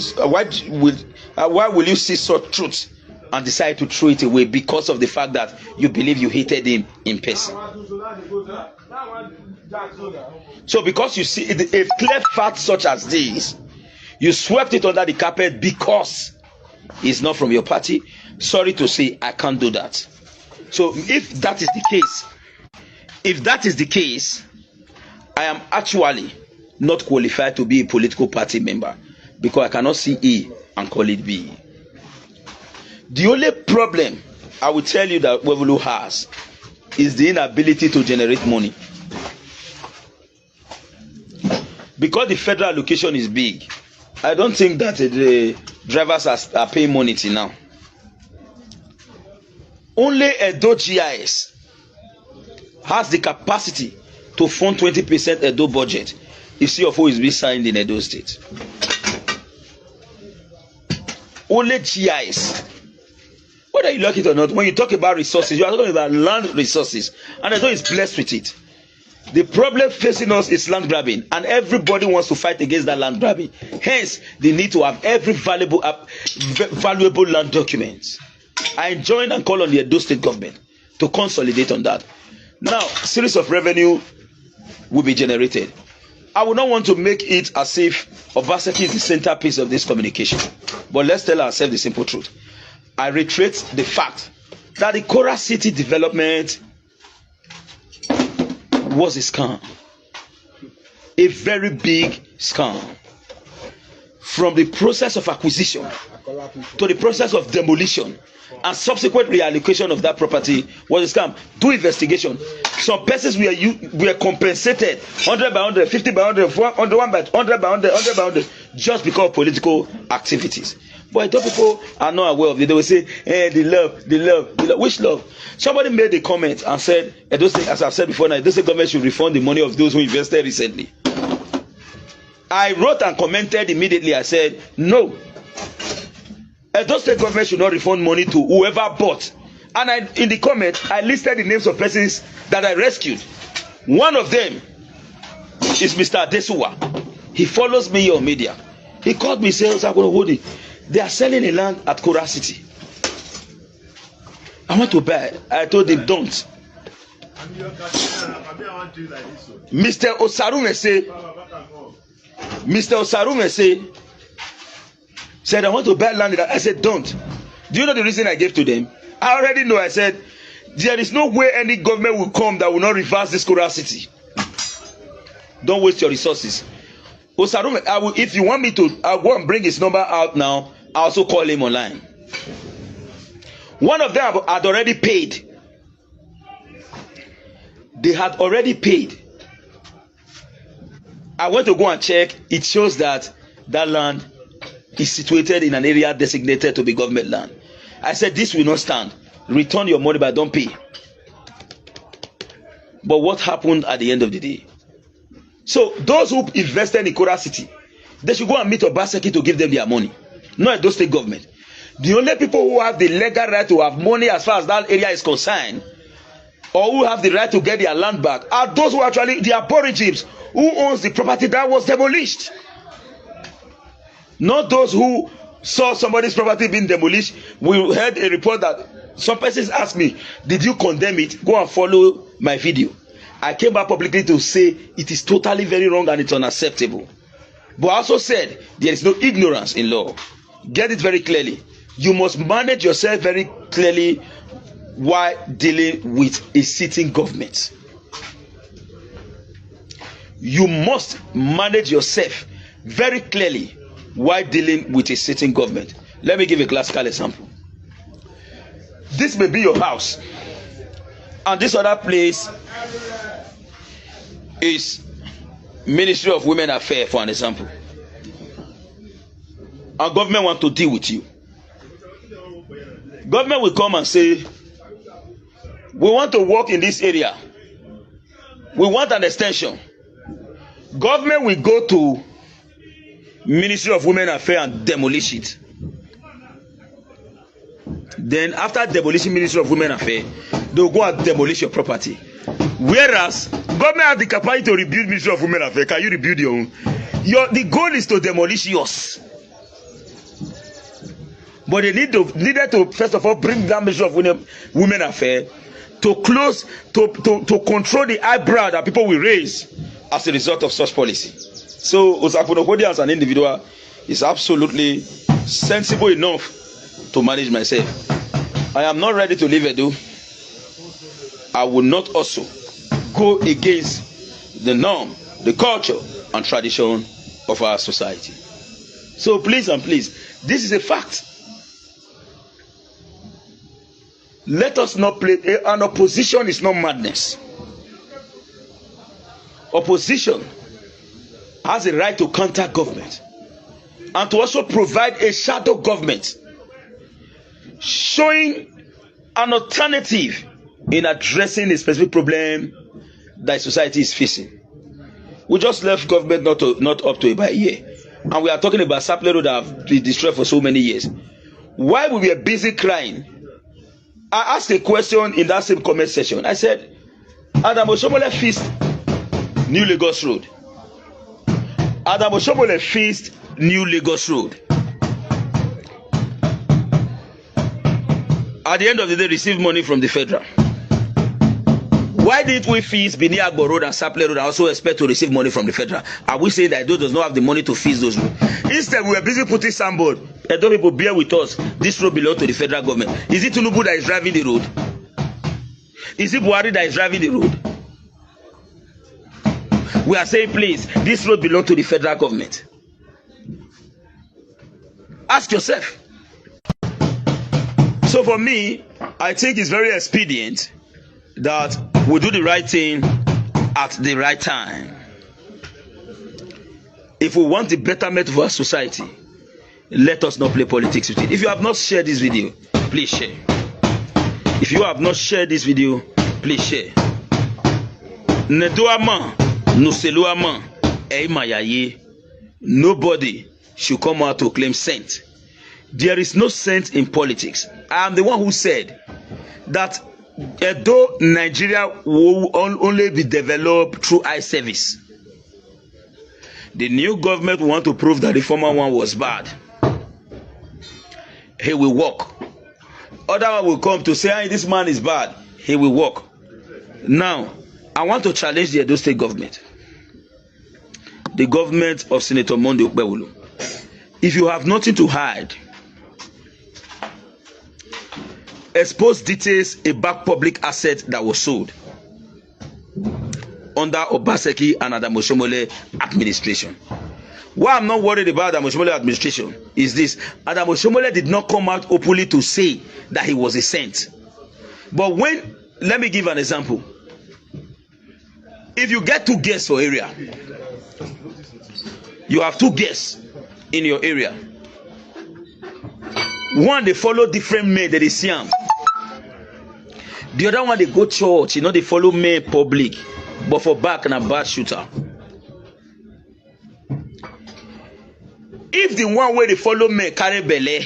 you see such truth and decide to throw it away because of the fact that you believe you hated him in person? So because you see a clear fact such as this, you swept it under the carpet because it's not from your party. Sorry to say, I can't do that. So if that is the case, I am actually not qualified to be a political party member because I cannot see A and call it B. The only problem I will tell you that Wevulu has is the inability to generate money. Because the federal allocation is big, I don't think that the drivers are paying money till now. Only Edo GIS has the capacity to fund 20% Edo budget if CFO is being signed in Edo State. Only GIS. Whether you like it or not, when you talk about resources, you are talking about land resources, and Edo is blessed with it. The problem facing us is land grabbing, and everybody wants to fight against that land grabbing. Hence, they need to have every valuable land documents. I join and call on the Edo State government to consolidate on that. Now, series of revenue will be generated. I would not want to make it as if Obaseki is the centerpiece of this communication, but let's tell ourselves the simple truth. I reiterate the fact that the Kora city development was a scam, a very big scam. From the process of acquisition to the process of demolition and subsequent reallocation of that property was a scam. Do investigation. Some persons were compensated 100 by 100, 50 by 100, 100 by 100 by 100, 100 by 100, just because of political activities. But those people are not aware of it. They will say, the love. Which love? Somebody made a comment and said, as I've said before, now, the government should refund the money of those who invested recently. I wrote and commented immediately. I said, no. Edo State government should not refund money to whoever bought. And in the comment, I listed the names of persons that I rescued. One of them is Mr. Adesuwa. He follows me on media. He called me, says, they are selling a land at Kora City. I want to buy. I told him, don't. Mr. Osarume said, I want to buy land. I said, don't. Do you know the reason I gave to them? I already know. I said, there is no way any government will come that will not reverse this Kora City. Don't waste your resources. Osarume, if you want me to, I'll go and bring his number out now. I also call him online. One of them had already paid. They had already paid. I went to go and check. It shows that that land is situated in an area designated to be government land. I said, this will not stand. Return your money, but don't pay. But what happened at the end of the day? So those who invested in Kora City, they should go and meet Obaseki to give them their money. Not Edo State government. The only people who have the legal right to have money as far as that area is concerned, or who have the right to get their land back, are those who actually, the Aborigines, who owns the property that was demolished. Not those who saw somebody's property being demolished. We heard a report that some persons asked me, did you condemn it? Go and follow my video. I came back publicly to say it is totally very wrong and it's unacceptable. But I also said there is no ignorance in law. Get it very clearly. You must manage yourself very clearly while dealing with a sitting government. You must manage yourself very clearly while dealing with a sitting government. Let me give a classical example. This may be your house, and this other place is Ministry of Women Affairs, for an example. And government want to deal with you. Government will come and say, we want to work in this area. We want an extension. Government will go to Ministry of Women Affairs and demolish it. Then after demolition Ministry of Women Affairs, they will go and demolish your property. Whereas government has the capacity to rebuild Ministry of Women Affairs. Can you rebuild your own? The goal is to demolish yours. But they needed to first of all bring down Ministry of Women Affairs to close, to control the eyebrow that people will raise as a result of such policy. So Osakunokodi as an individual is absolutely sensible enough to manage myself. I am not ready to leave Edo. I will not also go against the norm, the culture, and tradition of our society. So please and please, this is a fact. Let us not play. An opposition is not madness. Opposition has a right to counter government and to also provide a shadow government showing an alternative in addressing a specific problem that society is facing. We just left government not up to about a year, and we are talking about Sapele Road that have been destroyed for so many years. While we were busy crying, I asked a question in that same comment section. I said, Adam Oshomole feast New Lagos Road. Adam Oshomole faced New Lagos Road. At the end of the day, received money from the federal. Why didn't we fees Bini Agbo Road and Saple Road and also expect to receive money from the federal? Are we saying that those does not have the money to fees those roads? Instead, we were busy putting signboard. Edo people bear with us. This road belongs to the federal government. Is it Tinubu that is driving the road? Is it Buhari that is driving the road? We are saying, please, this road belongs to the federal government. Ask yourself. So for me, I think it's very expedient that we do the right thing at the right time. If we want the betterment of our society, let us not play politics with it. If you have not shared this video, please share. If you have not shared this video, please share. Nobody should come out to claim saint. There is no saint in politics. I am the one who said that though Nigeria will only be developed through eye service, the new government want to prove that the former one was bad. He will walk. Other one will come to say, hey, this man is bad. He will walk. Now, I want to challenge the Edo State government, the government of Senator Monday Okpebholo. If you have nothing to hide, expose details about public asset that was sold under Obaseki and Adam Oshomole administration. Why I'm not worried about Adam Oshomole administration is this: Adam Oshomole did not come out openly to say that he was a saint. But when, let me give an example. If you get 2 guests for area, you have 2 guests in your area. One, they follow different men that they see him. The other one, they go church, you know, they follow men public, but for back and a bad shooter. If the one where they follow men carry belle,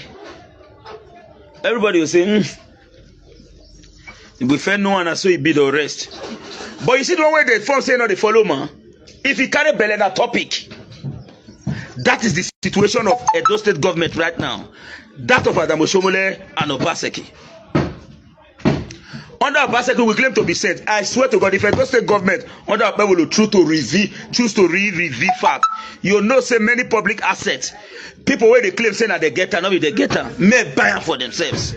everybody will say, if we find no one, so he be the rest. But you see the one where they form say no, they follow man. If he carry belle, that topic. That is the situation of Edo State government right now. That of Adam Oshomole and Obaseki. Under Obaseki, we claim to be saint. I swear to God, if Edo State government under Obaseki will choose to reveal fact, you know, say many public assets, people where they claim say that they get her, not be they get her, may buy her for themselves.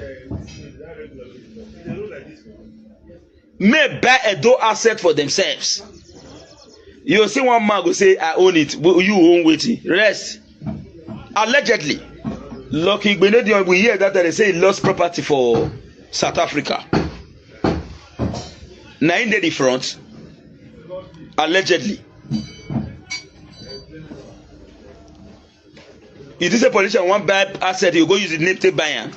May buy Edo asset for themselves. You see one man go say, I own it, you own waiting. Rest. Allegedly. Lucky Benedion, we hear that they say he lost property for South Africa. Now in the front, allegedly. If this a politician want buy asset, you go use the name to buy am.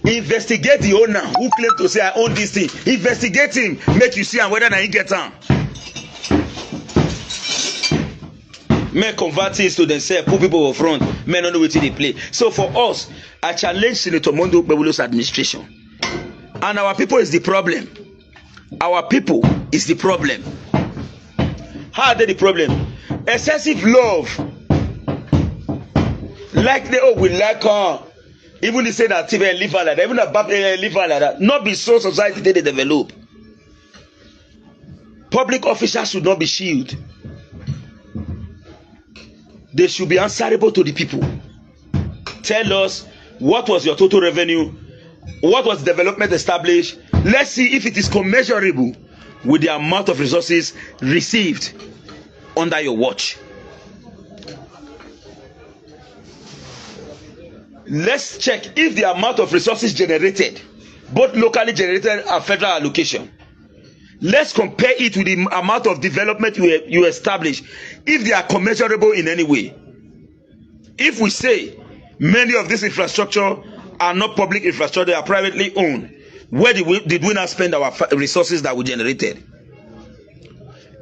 Investigate the owner who claimed to say I own this thing. Investigate him, make you see and whether he get am. Men convert things to themselves, put people in front, men don't know what they play. So for us, I challenge Senator Monday Okpebholo's administration. And our people is the problem. Our people is the problem. How are they the problem? Excessive love. Like they we like her. Even they say that TV live like that, even a bab live like that. Not be so society they develop. Public officers should not be shielded. They should be answerable to the people. Tell us what was your total revenue, what was development established. Let's see if it is commensurable with the amount of resources received under your watch. Let's check if the amount of resources generated, both locally generated and federal allocation, let's compare it with the amount of development you establish, if they are commensurable in any way. If we say many of this infrastructure are not public infrastructure, they are privately owned, where did we not spend our resources that we generated?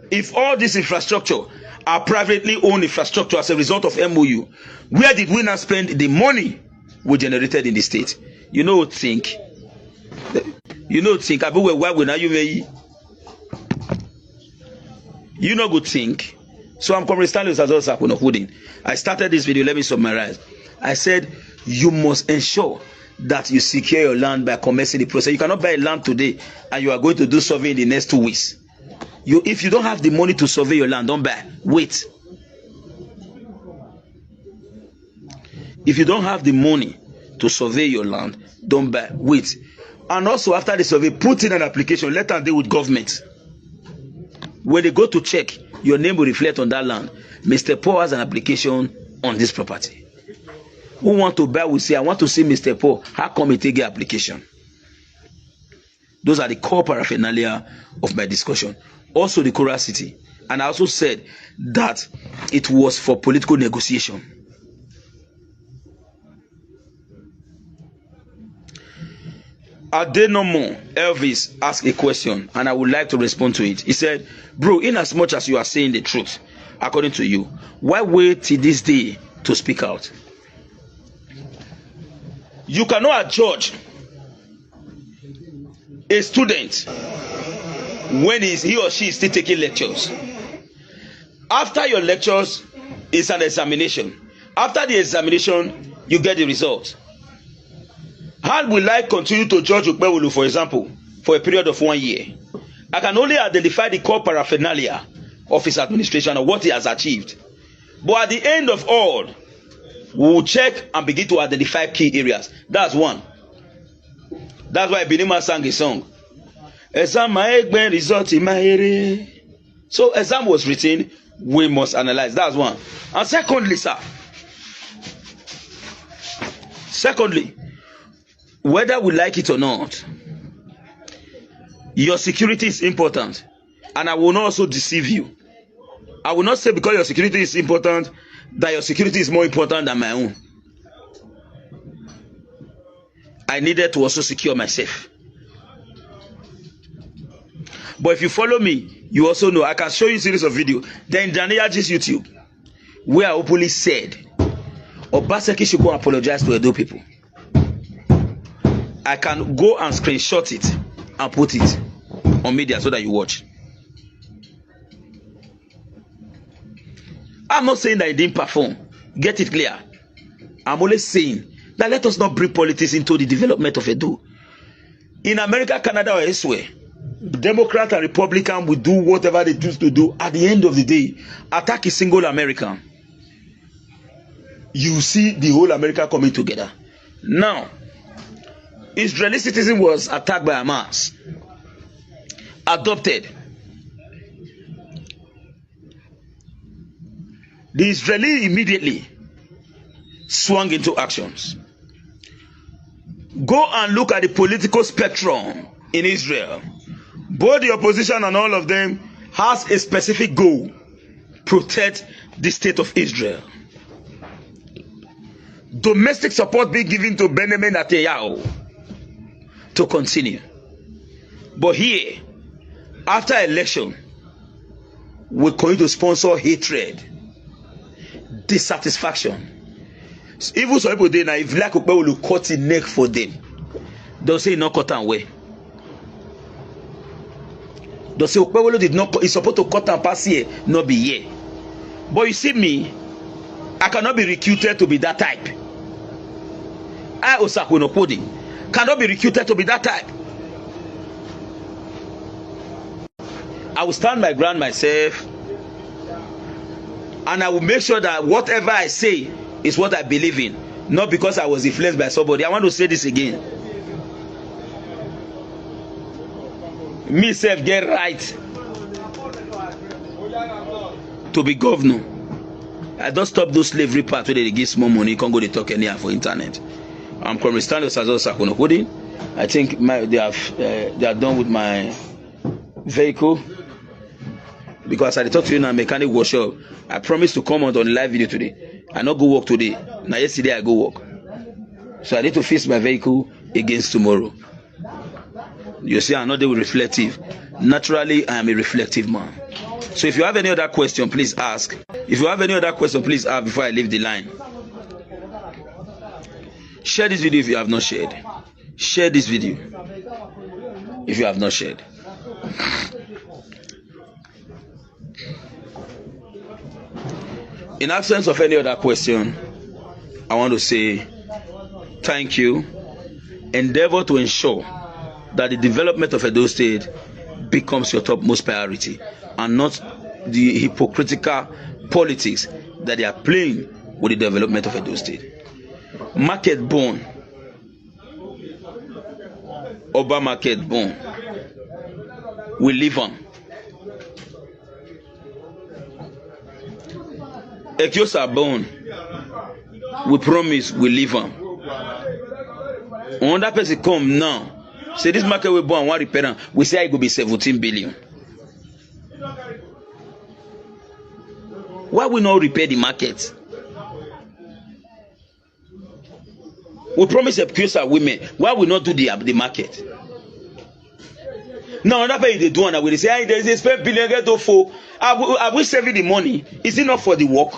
If all this infrastructure are privately owned infrastructure as a result of MOU, where did we not spend the money we generated in the state? You know, think. I bet why we now you may. You know good think. So I'm Comrade Stanley Osazo. I started this video, let me summarize. I said you must ensure that you secure your land by commencing the process. You cannot buy land today and you are going to do survey in the next 2 weeks. If you don't have the money to survey your land, don't buy. Wait. If you don't have the money to survey your land, don't buy. Wait. And also after the survey, put in an application. Let them deal with government. When they go to check, your name will reflect on that land. Mr. Paul has an application on this property. Who want to buy will say, I want to see Mr. Paul. How come he take the application? Those are the core paraphernalia of my discussion. Also the Kora city. And I also said that it was for political negotiation. Adenomo Elvis asked a question and I would like to respond to it. He said, bro, in as much as you are saying the truth, according to you, why wait till this day to speak out? You cannot judge a student when he or she is still taking lectures. After your lectures is an examination. After the examination, you get the result. How will I continue to judge Ukpewulu, for example, for a period of 1 year? I can only identify the core paraphernalia of his administration or what he has achieved. But at the end of all, we will check and begin to identify key areas. That's one. That's why Benima sang a song. Exam result in my area. So exam was written, we must analyze. That's one. And secondly, sir. Secondly, whether we like it or not, your security is important. And I will not also deceive you. I will not say because your security is important, that your security is more important than my own. I needed to also secure myself. But if you follow me, you also know I can show you a series of videos. Then Daniel's YouTube, where I openly said, Obaseki should go and apologize to Edo people. I can go and screenshot it and put it on media so that you watch. I'm not saying that he didn't perform. Get it clear. I'm only saying that let us not bring politics into the development of Edo. In America, Canada, or elsewhere, Democrat and Republican will do whatever they choose to do. At the end of the day, attack a single American. You see the whole America coming together. Now, Israeli citizen was attacked by Hamas, adopted. The Israeli immediately swung into actions. Go and look at the political spectrum in Israel. Both the opposition and all of them has a specific goal: protect the state of Israel. Domestic support being given to Benjamin Netanyahu to continue. But here, after election, we're going to sponsor hatred, dissatisfaction. Even some people there now, if like Ukpe will cut the neck for them, they'll say no cut and way. They'll say Ukpe did not. He's supposed to cut and pass here, not be here. But you see me, I cannot be recruited to be that type. I Osakwinokodi cannot be recruited to be that type. I will stand my ground myself, and I will make sure that whatever I say is what I believe in, not because I was influenced by somebody. I want to say this again. Me self get right to be governor. I don't stop those slavery part where they give small money, can't go to talk anyhow for internet. I'm Comrade Stanley Osazo. I think they are done with my vehicle, because I talk to you in a mechanic workshop. I promised to come out on a live video today. I not go work today. Now yesterday I go work, so I need to fix my vehicle against tomorrow. You see, I'm not reflective. Naturally, I am a reflective man. So if you have any other question, please ask. If you have any other question, please ask before I leave the line. Share this video if you have not shared. Share this video if you have not shared. In absence of any other question, I want to say thank you. Endeavor to ensure that the development of Edo State becomes your topmost priority and not the hypocritical politics that they are playing with the development of Edo State. Market born, Oba market born, we live on. Ekiosa born, we promise we live on. When that person come now, say this market we born, one repair am, we say it go be 17 billion. Why we not repair the market? We promise Ekiosa women, why we not do the market? Now another person they do and we say, there is a spend billion get to for. Are we saving the money? Is it not for the work?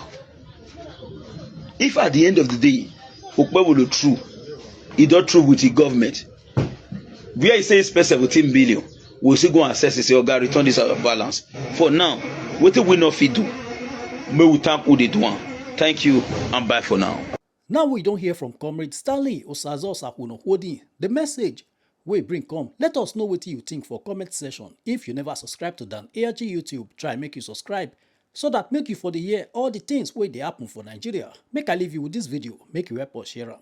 If at the end of the day, Okpe will do true, it not true with the government. Where he says spend 17 billion, we'll still go and assess and say, okay, return this out of balance. For now, what do we not fit do? May we thank who they do. Thank you and bye for now. Now we don't hear from Comrade Stanley Osazo Sakuno holding the message we bring come. Let us know what you think for comment section. If you never subscribe to Dan ARG YouTube, try make you subscribe so that make you for the year all the things where they happen for Nigeria. Make I leave you with this video, make you help us share them.